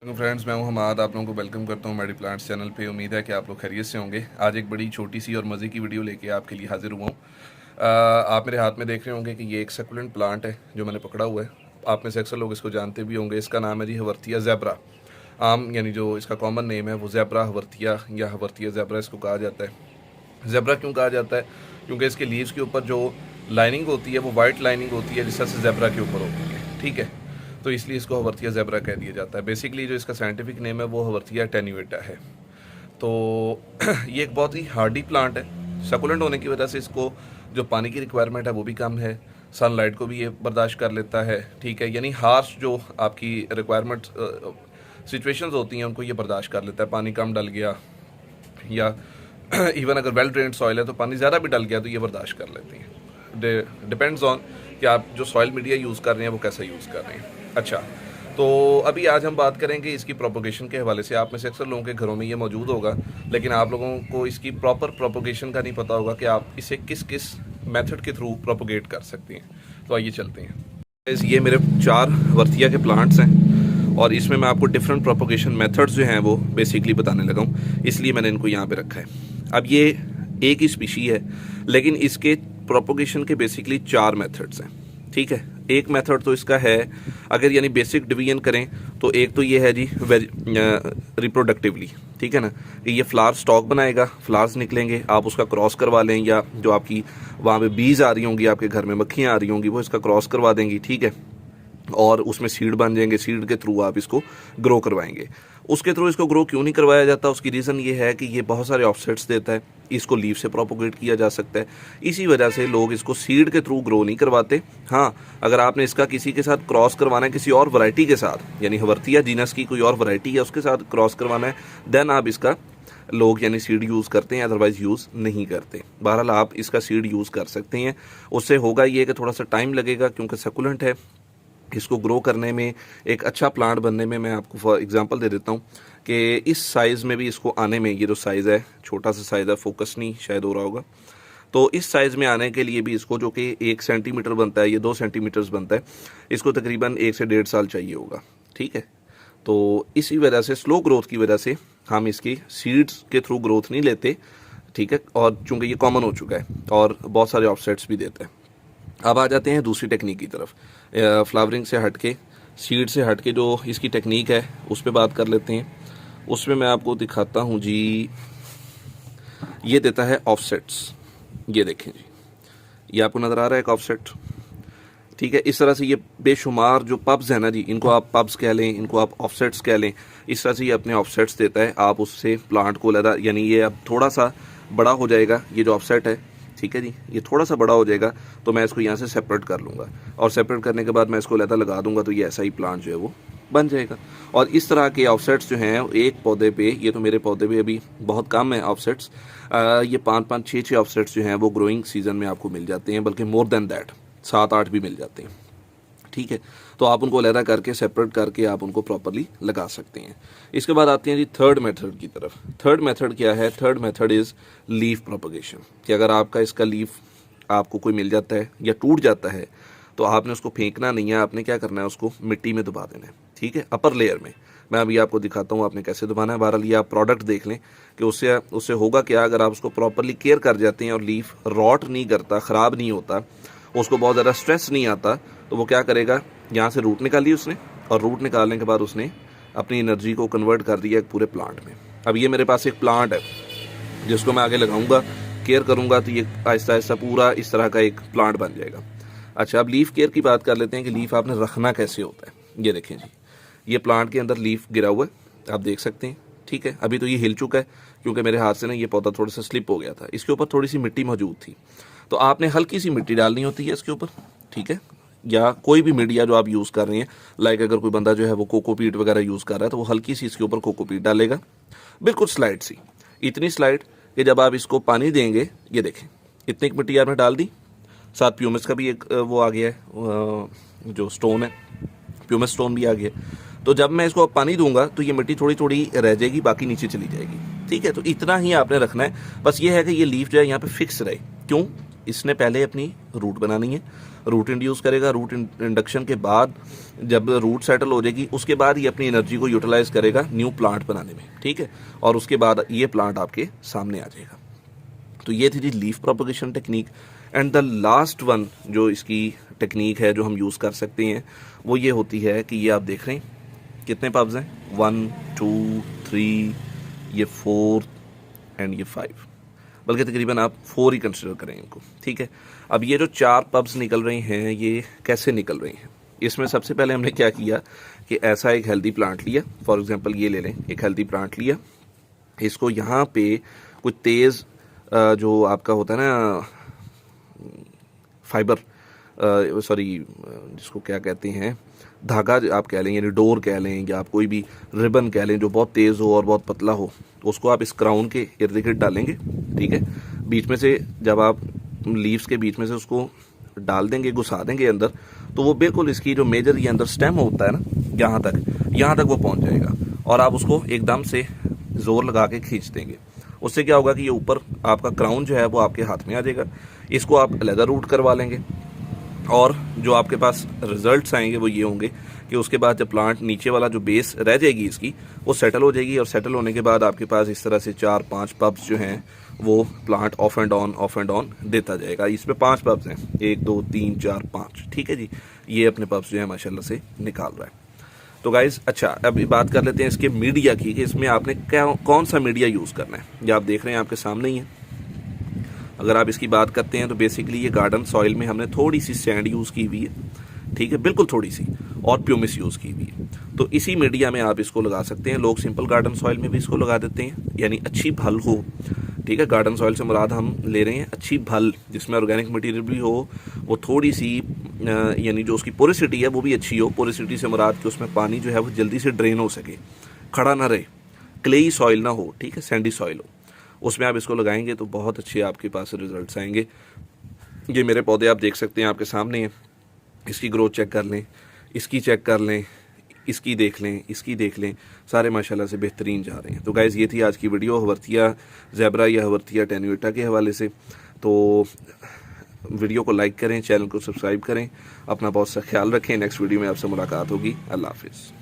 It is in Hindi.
फ्रेंड्स, मैं हूं हमाद। आप लोगों को वेलकम करता हूं मेडी प्लांट्स चैनल पे। उम्मीद है कि आप लोग खैरियत से होंगे। आज एक बड़ी छोटी सी और मज़े की वीडियो लेके आपके लिए हाजिर हुआ हूं। आप मेरे हाथ में देख रहे होंगे कि ये एक सक्युलेंट प्लांट है जो मैंने पकड़ा हुआ है। आप में से अक्सर लोग इसको जानते भी होंगे। इसका नाम है जी हवर्थिया ज़ेब्रा। आम यानी जो इसका कॉमन नेम है वो ज़ेब्रा हवर्थिया या हवर्थिया ज़ेब्रा इसको कहा जाता है। ज़ेब्रा क्यों कहा जाता है? क्योंकि इसके लीव्स के ऊपर जो लाइनिंग होती है वो वाइट लाइनिंग होती है, जिस तरह से ज़ेब्रा के ऊपर होती है। ठीक है, तो इसलिए इसको हवर्थिया ज़ेब्रा कह दिया जाता है। बेसिकली जो इसका साइंटिफिक नेम है वो हवर्थिया टेन्यूटा है। तो ये एक बहुत ही हार्डी प्लांट है। सकुलेंट होने की वजह से इसको जो पानी की रिक्वायरमेंट है वो भी कम है, सनलाइट को भी ये बर्दाश्त कर लेता है। ठीक है, यानी हार्श जो आपकी रिक्वायरमेंट सिचुएशंस होती हैं उनको ये बर्दाश्त कर लेता है। पानी कम डल गया या इवन अगर वेल ड्रेन्ड सॉइल है तो पानी ज़्यादा भी डल गया तो ये बर्दाश्त कर लेती हैं। डिपेंड्स ऑन कि आप जो सॉइल मीडिया यूज़ कर रहे हैं वो कैसा यूज़ कर रहे हैं। अच्छा, तो अभी आज हम बात करेंगे इसकी प्रोपोगेशन के हवाले से। आप में से अक्सर लोगों के घरों में ये मौजूद होगा, लेकिन आप लोगों को इसकी प्रॉपर प्रोपोगेशन का नहीं पता होगा कि आप इसे किस किस मेथड के थ्रू प्रोपोगेट कर सकते हैं। तो आइए चलते हैं। ये मेरे 4 वर्थिया के प्लांट्स हैं और इसमें मैं आपको डिफरेंट प्रोपोगेशन मेथड्स जो हैं वो बेसिकली बताने लगा हूँ, इसलिए मैंने इनको यहाँ पे रखा है। अब ये एक ही स्पीशी है, लेकिन इसके प्रोपोगेशन के बेसिकली 4 मेथड्स हैं। ठीक है, एक मेथड तो इसका है, अगर यानी बेसिक डिवीजन करें तो एक तो ये है जी रिप्रोडक्टिवली। ठीक है ना, कि ये फ्लावर स्टॉक बनाएगा, फ्लावर्स निकलेंगे, आप उसका क्रॉस करवा लें, या जो आपकी वहाँ पे बीज आ रही होंगी, आपके घर में मक्खियाँ आ रही होंगी, वो इसका क्रॉस करवा देंगी। ठीक है, और उसमें सीड बन जाएंगे। सीड के थ्रू आप इसको ग्रो करवाएंगे। उसके थ्रू इसको ग्रो क्यों नहीं करवाया जाता? उसकी रीज़न ये है कि ये बहुत सारे ऑफसेट्स देता है, इसको लीफ से प्रोपोगेट किया जा सकता है। इसी वजह से लोग इसको सीड के थ्रू ग्रो नहीं करवाते। हाँ, अगर आपने इसका किसी के साथ क्रॉस करवाना है, किसी और वैरायटी के साथ, यानी हवर्थिया जीनस की कोई और वैरायटी है उसके साथ क्रॉस करवाना है, देन आप इसका लोग यानी सीड यूज़ करते हैं, अदरवाइज़ यूज़ नहीं करते। बहरहाल आप इसका सीड यूज़ कर सकते हैं। उससे होगा ये कि थोड़ा सा टाइम लगेगा, क्योंकि सकुलेंट है। इसको ग्रो करने में, एक अच्छा प्लांट बनने में, मैं आपको फॉर एग्जांपल दे देता हूँ कि इस साइज़ में भी इसको आने में, ये जो साइज़ है, छोटा सा साइज़ है, फोकस नहीं शायद हो रहा होगा, तो इस साइज़ में आने के लिए भी इसको, जो कि 1 सेंटीमीटर बनता है, ये 2 सेंटीमीटर्स बनता है, इसको तकरीबन 1 से 1.5 साल चाहिए होगा। ठीक है, तो इसी वजह से, स्लो ग्रोथ की वजह से हम इसकी सीड्स के थ्रू ग्रोथ नहीं लेते। ठीक है, और चूँकि ये कॉमन हो चुका है और बहुत सारे ऑफसेट्स भी देता है। अब आ जाते हैं दूसरी टेक्निक की तरफ। फ्लावरिंग से हटके, सीड से हटके जो इसकी टेक्निक है उस पर बात कर लेते हैं। उसमें मैं आपको दिखाता हूँ जी, ये देता है ऑफसेट्स। ये देखें जी, ये आपको नज़र आ रहा है एक ऑफसेट। ठीक है, इस तरह से ये बेशुमार जो पब्स हैं ना जी, इनको आप पब्स कह लें, इनको आप ऑफसेट्स कह लें, इस तरह से ये अपने ऑफसेट्स देता है। आप उससे प्लांट को लगा, यानी ये अब थोड़ा सा बड़ा हो जाएगा, ये जो ऑफसेट है, ठीक है जी, ये थोड़ा सा बड़ा हो जाएगा तो मैं इसको यहाँ से सेपरेट कर लूँगा, और सेपरेट करने के बाद मैं इसको लता लगा दूंगा, तो ये ऐसा ही प्लांट जो है वो बन जाएगा। और इस तरह के ऑफसेट्स जो हैं एक पौधे पे, ये तो मेरे पौधे पे अभी बहुत कम है ऑफसेट्स, ये 5-5, 6-6 ऑफसेट्स जो हैं वो ग्रोइंग सीजन में आपको मिल जाते हैं, बल्कि मोर देन दैट 7-8 भी मिल जाते हैं। ठीक है, तो आप उनको अलग करके, सेपरेट करके आप उनको प्रॉपरली लगा सकते हैं। इसके बाद आते हैं जी थर्ड मेथड की तरफ। थर्ड मेथड क्या है? Third method is leaf propagation. कि अगर आपका इसका लीफ आपको कोई मिल जाता है या टूट जाता है तो आपने उसको फेंकना नहीं है, आपने क्या करना है, उसको मिट्टी में दबा देना है। ठीक है, अपर लेयर में। मैं अभी आपको दिखाता हूँ आपने कैसे दबाना है। बहरहाल ये आप प्रोडक्ट देख लें कि उससे होगा क्या, अगर आप उसको प्रॉपरली केयर कर जाते हैं और लीफ रॉट नहीं करता, ख़राब नहीं होता, उसको बहुत ज़्यादा स्ट्रेस नहीं आता, तो वो क्या करेगा, यहाँ से रूट निकाली उसने, और रूट निकालने के बाद उसने अपनी एनर्जी को कन्वर्ट कर दिया एक पूरे प्लांट में। अब ये मेरे पास एक प्लांट है जिसको मैं आगे लगाऊंगा, केयर करूंगा, तो ये आहिस्ता आहिस्ता पूरा इस तरह का एक प्लांट बन जाएगा। अच्छा, अब लीफ केयर की बात कर लेते हैं कि लीफ आपने रखना कैसे होता है। ये देखें जी, ये प्लांट के अंदर लीफ गिरा हुआ है, आप देख सकते हैं। ठीक है, अभी तो ये हिल चुका है क्योंकि मेरे हाथ से ना ये पौधा थोड़ा सा स्लिप हो गया था, इसके ऊपर थोड़ी सी मिट्टी मौजूद थी, तो आपने हल्की सी मिट्टी डालनी होती है इसके ऊपर। ठीक है, या कोई भी मीडिया जो आप यूज़ कर रहे हैं, लाइक अगर कोई बंदा जो है वो कोकोपीट वगैरह यूज़ कर रहा है तो वो हल्की सी इसके ऊपर कोकोपीट डालेगा, बिल्कुल स्लाइड सी, इतनी स्लाइड कि जब आप इसको पानी देंगे, ये देखें इतनी मिट्टी आपने डाल दी, साथ प्यूमिस का भी एक वो आ गया है, जो स्टोन है, प्यूमिस स्टोन भी आ गया। तो जब मैं इसको पानी दूंगा तो ये मिट्टी थोड़ी थोड़ी रह जाएगी, बाकी नीचे चली जाएगी। ठीक है, तो इतना ही आपने रखना है। बस ये है कि ये लीफ जो है यहाँ पे फिक्स रहे। क्यों? इसने पहले अपनी रूट बनानी है, रूट इंड्यूस करेगा। रूट इंडक्शन के बाद जब रूट सेटल हो जाएगी उसके बाद ये अपनी एनर्जी को यूटिलाइज करेगा न्यू प्लांट बनाने में, ठीक है। और उसके बाद ये प्लांट आपके सामने आ जाएगा। तो ये थी जी leaf propagation technique. And the last one जो इसकी टेक्निक है जो हम यूज़ कर सकते हैं वो ये होती है कि ये आप देख रहे हैं कितने पब्स हैं, 1 2 3, ये 4 एंड ये 5, बल्कि तकरीबन आप 4 ही कंसिडर करें इनको, ठीक है। अब ये जो 4 पब्स निकल रही हैं ये कैसे निकल रही हैं, इसमें सबसे पहले हमने क्या किया कि ऐसा एक हेल्दी प्लांट लिया, फॉर एग्जांपल ये ले लें, एक हेल्दी प्लांट लिया, इसको यहाँ पे कुछ तेज़ जो आपका होता है ना फाइबर, सॉरी जिसको क्या कहते हैं, धागा आप कह लें, यानी डोर कह लें, या आप कोई भी रिबन कह लें जो बहुत तेज़ हो और बहुत पतला हो, उसको आप इस क्राउन के इर्द गिर्द डालेंगे, ठीक है। बीच में से जब आप लीव्स के बीच में से उसको डाल देंगे, घुसा देंगे अंदर, तो वो बिल्कुल इसकी जो मेजर ये अंदर स्टेम होता है ना, यहाँ तक वो पहुँच जाएगा। और आप उसको एकदम से ज़ोर लगा के खींच देंगे। उससे क्या होगा कि ये ऊपर आपका क्राउन जो है वो आपके हाथ में आ जाएगा। इसको आप अलग रूट करवा लेंगे और जो आपके पास रिजल्ट्स आएंगे वो ये होंगे कि उसके बाद जब प्लांट नीचे वाला जो बेस रह जाएगी इसकी वो सेटल हो जाएगी, और सेटल होने के बाद आपके पास इस तरह से 4-5 पब्स जो हैं वो प्लांट ऑफ एंड ऑन देता जाएगा। इसमें 5 पब्स हैं, 1 2 3 4 5, ठीक है जी। ये अपने पब्स जो है माशाल्लाह से निकाल रहा है। तो गाइज़ अच्छा अभी बात कर लेते हैं इसके मीडिया की, कि इसमें आपने कौन सा मीडिया यूज़ करना है। ये आप देख रहे हैं आपके सामने ही है। अगर आप इसकी बात करते हैं तो बेसिकली ये गार्डन सॉइल में हमने थोड़ी सी सैंड यूज़ की हुई है, ठीक है, बिल्कुल थोड़ी सी, और प्यूमिस यूज़ की हुई है। तो इसी मीडिया में आप इसको लगा सकते हैं। लोग सिंपल गार्डन सॉइल में भी इसको लगा देते हैं, यानी अच्छी भल हो, ठीक है। गार्डन सॉइल से मुराद हम ले रहे हैं अच्छी भल जिसमें ऑर्गेनिक मटेरियल भी हो, वो थोड़ी सी यानी जो उसकी पोरिसिटी है वो भी अच्छी हो। पोरिसिटी से मुराद कि उसमें पानी जो है वो जल्दी से ड्रेन हो सके, खड़ा ना रहे, क्लेई सॉइल ना हो, ठीक है, सैंडी सॉइल हो, उसमें आप इसको लगाएंगे तो बहुत अच्छे आपके पास रिजल्ट्स आएंगे। ये मेरे पौधे आप देख सकते हैं आपके सामने हैं, इसकी ग्रोथ चेक कर लें, इसकी चेक कर लें, इसकी देख लें, इसकी देख लें, सारे माशाल्लाह से बेहतरीन जा रहे हैं। तो गाइज़ ये थी आज की वीडियो हवर्तिया ज़ेबरा या हवर्तिया टेन्यूटा के हवाले से। तो वीडियो को लाइक करें, चैनल को सब्सक्राइब करें, अपना बहुत सा ख्याल रखें। नेक्स्ट वीडियो में आपसे मुलाकात होगी। अल्लाह हाफिज़।